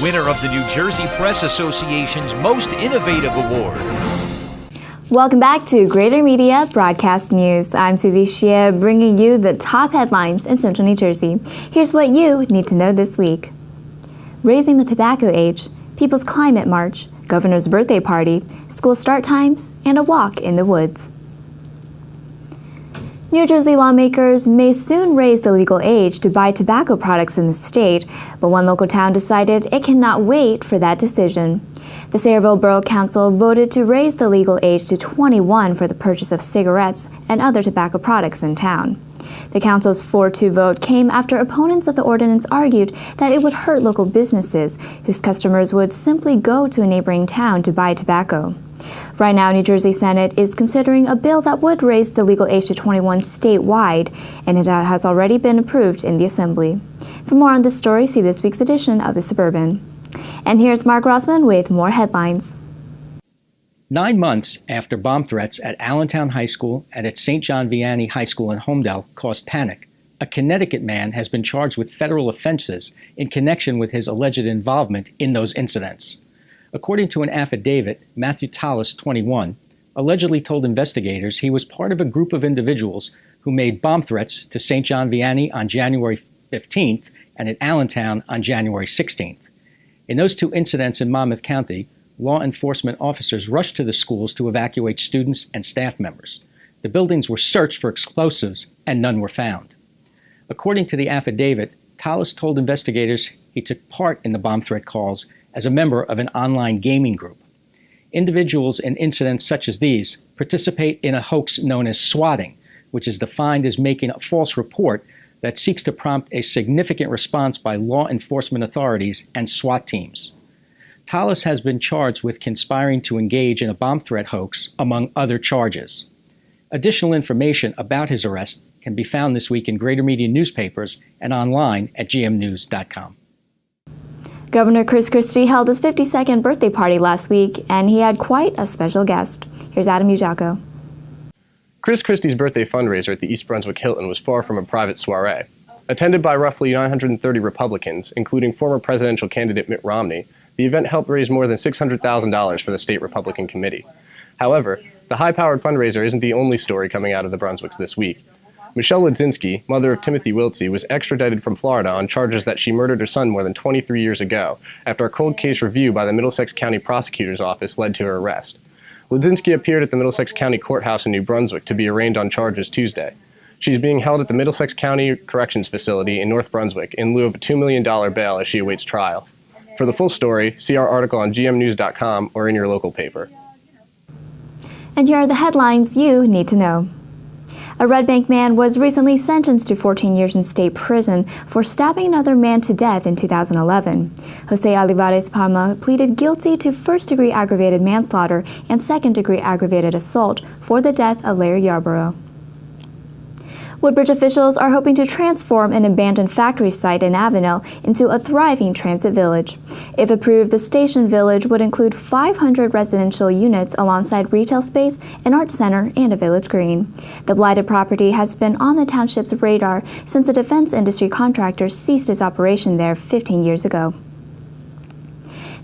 winner of the New Jersey Press Association's Most Innovative Award. Welcome back to Greater Media Broadcast News. I'm Susie Shea, bringing you the top headlines in Central New Jersey. Here's what you need to know this week. Raising the tobacco age, People's Climate March, Governor's birthday party, school start times, and a walk in the woods. New Jersey lawmakers may soon raise the legal age to buy tobacco products in the state, but one local town decided it cannot wait for that decision. The Sayreville Borough Council voted to raise the legal age to 21 for the purchase of cigarettes and other tobacco products in town. The council's 4-2 vote came after opponents of the ordinance argued that it would hurt local businesses whose customers would simply go to a neighboring town to buy tobacco. Right now, New Jersey Senate is considering a bill that would raise the legal age to 21 statewide, and it has already been approved in the Assembly. For more on this story, see this week's edition of The Suburban. And here's Mark Rossman with more headlines. 9 months after bomb threats at Allentown High School and at St. John Vianney High School in Homedale caused panic, a Connecticut man has been charged with federal offenses in connection with his alleged involvement in those incidents. According to an affidavit, Matthew Tallis, 21, allegedly told investigators he was part of a group of individuals who made bomb threats to St. John Vianney on January 15th and at Allentown on January 16th. In those two incidents in Monmouth County, law enforcement officers rushed to the schools to evacuate students and staff members. The buildings were searched for explosives and none were found. According to the affidavit, Tallis told investigators he took part in the bomb threat calls as a member of an online gaming group. Individuals in incidents such as these participate in a hoax known as swatting, which is defined as making a false report that seeks to prompt a significant response by law enforcement authorities and SWAT teams. Tallis has been charged with conspiring to engage in a bomb threat hoax, among other charges. Additional information about his arrest can be found this week in Greater Media newspapers and online at gmnews.com. Governor Chris Christie held his 52nd birthday party last week, and he had quite a special guest. Here's Adam Ujako. Chris Christie's birthday fundraiser at the East Brunswick Hilton was far from a private soiree. Attended by roughly 930 Republicans, including former presidential candidate Mitt Romney, the event helped raise more than $600,000 for the state Republican committee. However, the high-powered fundraiser isn't the only story coming out of the Brunswicks this week. Michelle Ledzinski, mother of Timothy Wiltsey, was extradited from Florida on charges that she murdered her son more than 23 years ago, after a cold case review by the Middlesex County Prosecutor's Office led to her arrest. Ledzinski appeared at the Middlesex County Courthouse in New Brunswick to be arraigned on charges Tuesday. She's being held at the Middlesex County Corrections Facility in North Brunswick in lieu of a $2 million bail as she awaits trial. For the full story, see our article on gmnews.com or in your local paper. And here are the headlines you need to know. A Red Bank man was recently sentenced to 14 years in state prison for stabbing another man to death in 2011. Jose Olivares Palma pleaded guilty to first-degree aggravated manslaughter and second-degree aggravated assault for the death of Larry Yarborough. Woodbridge officials are hoping to transform an abandoned factory site in Avenel into a thriving transit village. If approved, the station village would include 500 residential units alongside retail space, an art center, and a village green. The blighted property has been on the township's radar since a defense industry contractor ceased its operation there 15 years ago.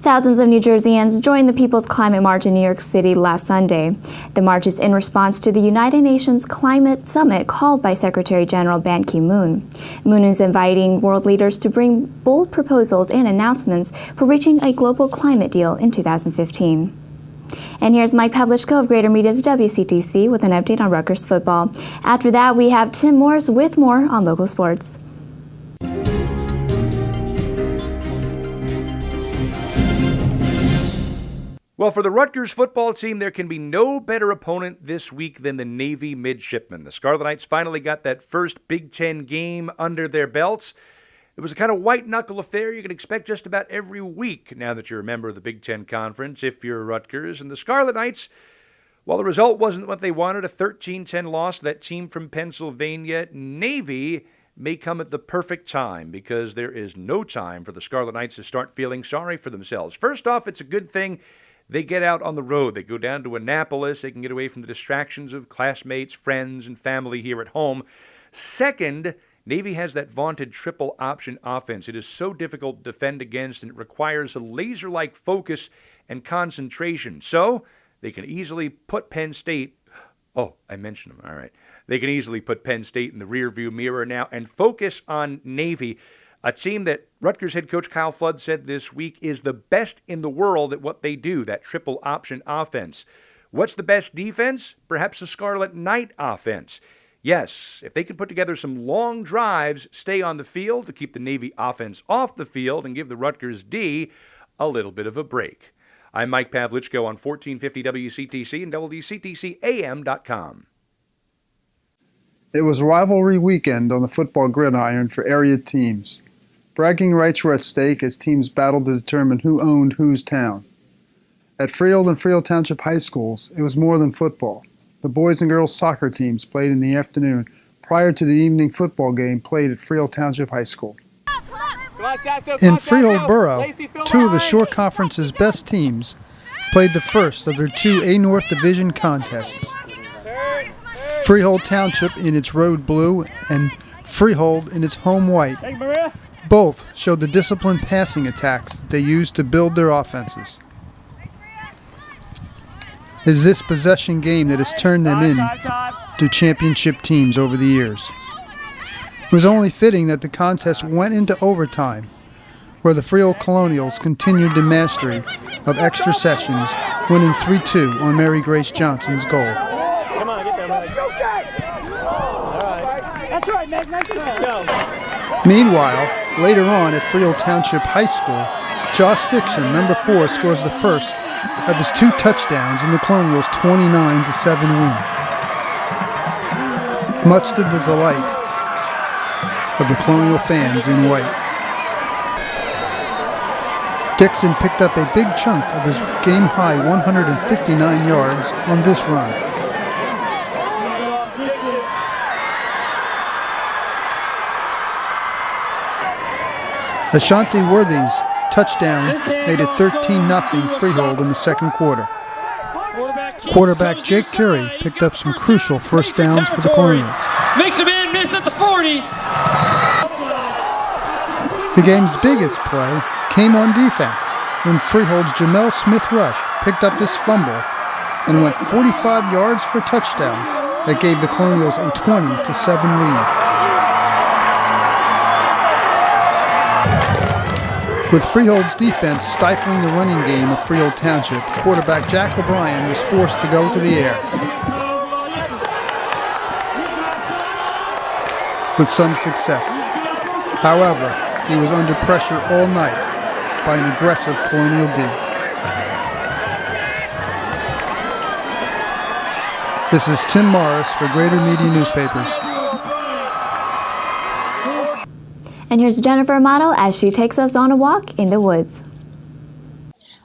Thousands of New Jerseyans joined the People's Climate March in New York City last Sunday. The march is in response to the United Nations Climate Summit called by Secretary General Ban Ki-moon. Moon is inviting world leaders to bring bold proposals and announcements for reaching a global climate deal in 2015. And here's Mike Pavlichko of Greater Media's WCTC with an update on Rutgers football. After that, we have Tim Morris with more on local sports. Well, for the Rutgers football team, there can be no better opponent this week than the Navy Midshipmen. The Scarlet Knights finally got that first Big Ten game under their belts. It was a kind of white-knuckle affair you can expect just about every week now that you're a member of the Big Ten Conference, if you're Rutgers. And the Scarlet Knights, while the result wasn't what they wanted, a 13-10 loss to that team from Pennsylvania, Navy may come at the perfect time because there is no time for the Scarlet Knights to start feeling sorry for themselves. First off, it's a good thing they get out on the road. They go down to Annapolis. They can get away from the distractions of classmates, friends, and family here at home. Second, Navy has that vaunted triple option offense. It is so difficult to defend against, and it requires a laser-like focus and concentration. So they can easily put Penn State, I mentioned them, all right. They can easily put Penn State in the rearview mirror now and focus on Navy, a team that Rutgers head coach Kyle Flood said this week is the best in the world at what they do, that triple option offense. What's the best defense? Perhaps the Scarlet Knight offense. Yes, if they can put together some long drives, stay on the field to keep the Navy offense off the field and give the Rutgers D a little bit of a break. I'm Mike Pavlichko on 1450 WCTC and WCTCAM.com. It was rivalry weekend on the football gridiron for area teams. Bragging rights were at stake as teams battled to determine who owned whose town. At Freehold and Freehold Township High Schools, it was more than football. The boys and girls soccer teams played in the afternoon prior to the evening football game played at Freehold Township High School. In Freehold Borough, two of the Shore Conference's best teams played the first of their two A North Division contests. Freehold Township in its road blue and Freehold in its home white. Both showed the disciplined passing attacks that they used to build their offenses. It's this possession game that has turned them into championship teams over the years. It was only fitting that the contest went into overtime, where the Freehold Colonials continued the mastery of extra sessions, winning 3-2 on Mary Grace Johnson's goal. Come on, get there, Mike. All right. That's right, Meg. Nice go. Meanwhile, later on at Freehold Township High School, Josh Dixon, number 4, scores the first of his 2 touchdowns in the Colonials' 29-7 win. Much to the delight of the Colonial fans in white. Dixon picked up a big chunk of his game-high 159 yards on this run. Ashanti Worthy's touchdown made it 13-0 Freehold in the second quarter. Quarterback Jake Curry picked up some crucial first downs for the Colonials. Makes him in, miss at the 40. The game's biggest play came on defense when Freehold's Jamel Smith-Rush picked up this fumble and went 45 yards for a touchdown that gave the Colonials a 20-7 lead. With Freehold's defense stifling the running game of Freehold Township, quarterback Jack O'Brien was forced to go to the air. With some success. However, he was under pressure all night by an aggressive Colonial D. This is Tim Morris for Greater Media Newspapers. And here's Jennifer Amato as she takes us on a walk in the woods.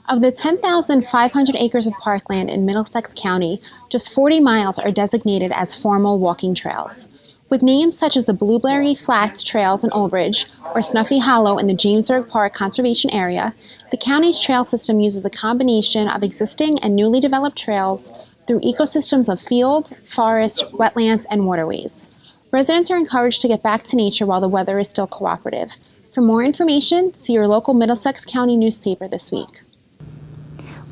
Of the 10,500 acres of parkland in Middlesex County, just 40 miles are designated as formal walking trails. With names such as the Blueberry Flats Trails in Old Bridge or Snuffy Hollow in the Jamesburg Park Conservation Area, the county's trail system uses a combination of existing and newly developed trails through ecosystems of field, forest, wetlands, and waterways. Residents are encouraged to get back to nature while the weather is still cooperative. For more information, see your local Middlesex County newspaper this week.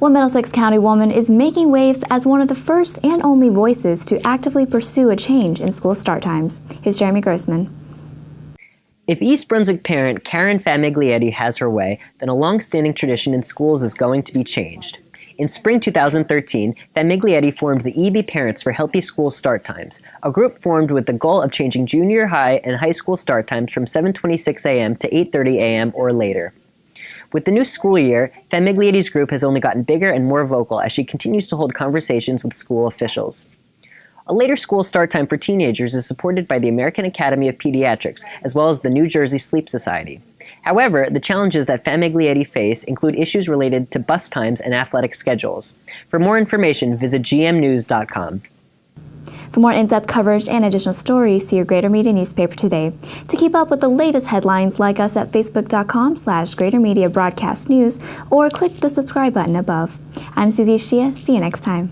One Middlesex County woman is making waves as one of the first and only voices to actively pursue a change in school start times. Here's Jeremy Grossman. If East Brunswick parent Karen Famiglietti has her way, then a long-standing tradition in schools is going to be changed. In spring 2013, Famiglietti formed the EB Parents for Healthy School Start Times, a group formed with the goal of changing junior high and high school start times from 7:26 a.m. to 8:30 a.m. or later. With the new school year, Famiglietti's group has only gotten bigger and more vocal as she continues to hold conversations with school officials. A later school start time for teenagers is supported by the American Academy of Pediatrics, as well as the New Jersey Sleep Society. However, the challenges that Famiglietti face include issues related to bus times and athletic schedules. For more information, visit gmnews.com. For more in-depth coverage and additional stories, see your Greater Media newspaper today. To keep up with the latest headlines, like us at facebook.com/Greater Media Broadcast News or click the subscribe button above. I'm Susie Shia. See you next time.